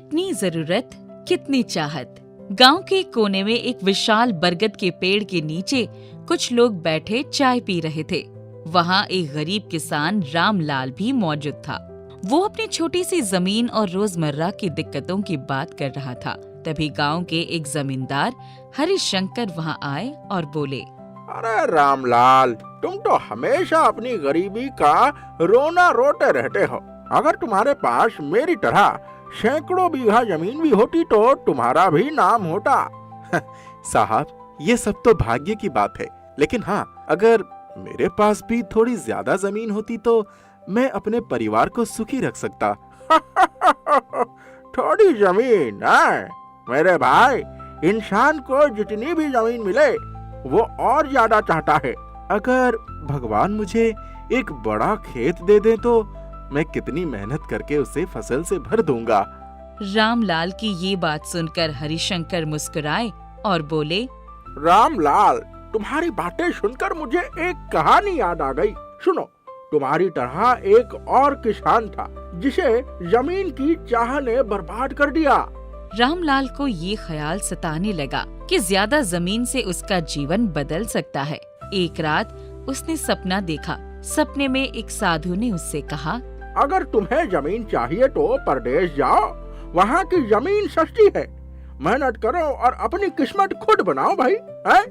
कितनी जरूरत कितनी चाहत। गांव के कोने में एक विशाल बरगद के पेड़ के नीचे कुछ लोग बैठे चाय पी रहे थे। वहां एक गरीब किसान रामलाल भी मौजूद था। वो अपनी छोटी सी जमीन और रोजमर्रा की दिक्कतों की बात कर रहा था। तभी गांव के एक जमींदार हरिशंकर वहां आए और बोले, अरे रामलाल, तुम तो हमेशा अपनी गरीबी का रोना रोते रहते हो। अगर तुम्हारे पास मेरी तरह सैकड़ों बीघा जमीन भी होती तो तुम्हारा भी नाम होता। साहब, ये सब तो भाग्य की बात है, लेकिन हाँ, अगर मेरे पास भी थोड़ी ज्यादा जमीन होती तो मैं अपने परिवार को सुखी रख सकता। थोड़ी जमीन है मेरे भाई, इंसान को जितनी भी जमीन मिले वो और ज्यादा चाहता है। अगर भगवान मुझे एक बड़ा खेत दे दे तो मैं कितनी मेहनत करके उसे फसल से भर दूंगा। रामलाल की ये बात सुनकर हरिशंकर मुस्कुराए और बोले, रामलाल, तुम्हारी बातें सुनकर मुझे एक कहानी याद आ गई। सुनो, तुम्हारी तरह एक और किसान था जिसे जमीन की चाह ने बर्बाद कर दिया। रामलाल को ये ख्याल सताने लगा कि ज्यादा जमीन से उसका जीवन बदल सकता है। एक रात उसने सपना देखा। सपने में एक साधु ने उससे कहा, अगर तुम्हें जमीन चाहिए तो परदेश जाओ, वहाँ की जमीन सस्ती है। मेहनत करो और अपनी किस्मत खुद बनाओ भाई। है?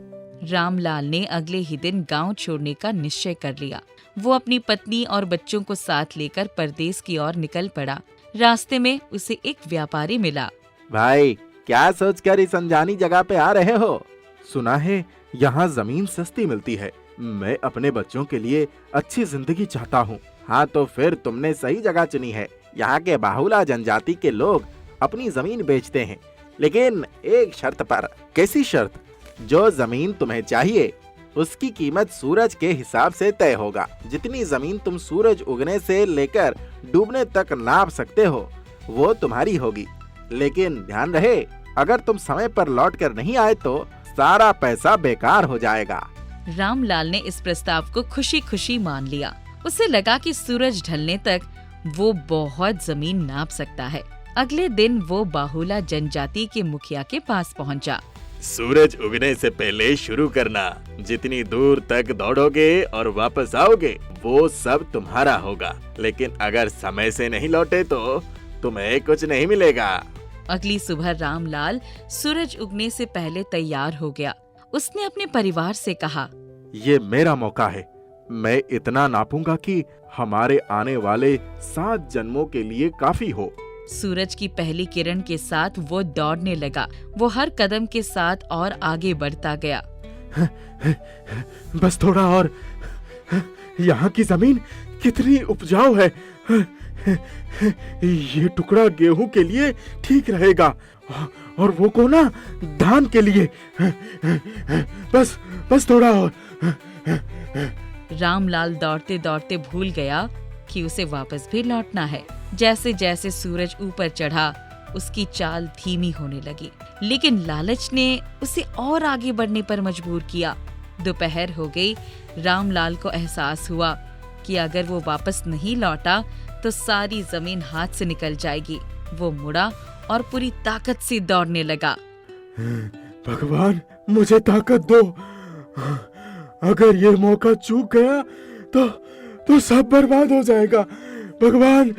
रामलाल ने अगले ही दिन गांव छोड़ने का निश्चय कर लिया। वो अपनी पत्नी और बच्चों को साथ लेकर परदेश की ओर निकल पड़ा। रास्ते में उसे एक व्यापारी मिला। भाई, क्या सोचकर इस अनजानी जगह पे आ रहे हो? सुना है यहाँ जमीन सस्ती मिलती है। मैं अपने बच्चों के लिए अच्छी जिंदगी चाहता हूँ। हाँ, तो फिर तुमने सही जगह चुनी है। यहाँ के बाहुला जनजाति के लोग अपनी जमीन बेचते हैं, लेकिन एक शर्त पर। कैसी शर्त? जो जमीन तुम्हें चाहिए उसकी कीमत सूरज के हिसाब से तय होगा। जितनी जमीन तुम सूरज उगने से लेकर डूबने तक नाप सकते हो वो तुम्हारी होगी। लेकिन ध्यान रहे, अगर तुम समय पर लौट कर नहीं आए तो सारा पैसा बेकार हो जाएगा। रामलाल ने इस प्रस्ताव को खुशी खुशी मान लिया। उसे लगा कि सूरज ढलने तक वो बहुत जमीन नाप सकता है। अगले दिन वो बाहुला जनजाति के मुखिया के पास पहुंचा। सूरज उगने से पहले शुरू करना। जितनी दूर तक दौड़ोगे और वापस आओगे वो सब तुम्हारा होगा, लेकिन अगर समय से नहीं लौटे तो तुम्हें कुछ नहीं मिलेगा। अगली सुबह रामलाल सूरज उगने से पहले तैयार हो गया। उसने अपने परिवार से कहा, ये मेरा मौका है। मैं इतना नापूंगा कि हमारे आने वाले 7 जन्मों के लिए काफी हो। सूरज की पहली किरण के साथ वो दौड़ने लगा। वो हर कदम के साथ और आगे बढ़ता गया। बस थोड़ा और। यहाँ की जमीन कितनी उपजाऊ है। ये टुकड़ा गेहूं के लिए ठीक रहेगा और वो कोना धान के लिए। बस थोड़ा और। रामलाल दौड़ते दौड़ते भूल गया कि उसे वापस भी लौटना है। जैसे जैसे सूरज ऊपर चढ़ा उसकी चाल धीमी होने लगी, लेकिन लालच ने उसे और आगे बढ़ने पर मजबूर किया। दोपहर हो गई। रामलाल को एहसास हुआ कि अगर वो वापस नहीं लौटा तो सारी जमीन हाथ से निकल जाएगी। वो मुड़ा और पूरी ताकत से दौड़ने लगा। भगवान, मुझे ताकत दो। अगर ये मौका चूक गया तो सब बर्बाद हो जाएगा। भगवान।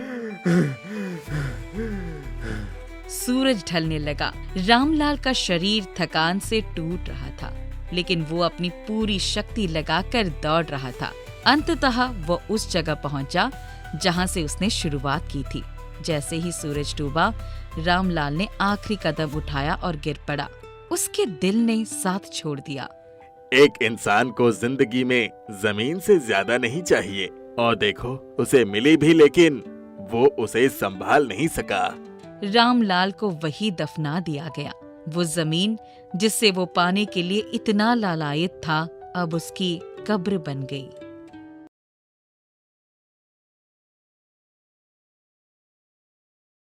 सूरज ढलने लगा। रामलाल का शरीर थकान से टूट रहा था, लेकिन वो अपनी पूरी शक्ति लगाकर दौड़ रहा था। अंततः वो उस जगह पहुंचा जहां से उसने शुरुआत की थी। जैसे ही सूरज डूबा, रामलाल ने आखिरी कदम उठाया और गिर पड़ा। उसके दिल ने साथ छोड़ दिया। एक इंसान को जिंदगी में जमीन से ज्यादा नहीं चाहिए, और देखो उसे मिली भी, लेकिन वो उसे संभाल नहीं सका। रामलाल को वही दफना दिया गया। वो जमीन जिससे वो पाने के लिए इतना लालायित था, अब उसकी कब्र बन गई।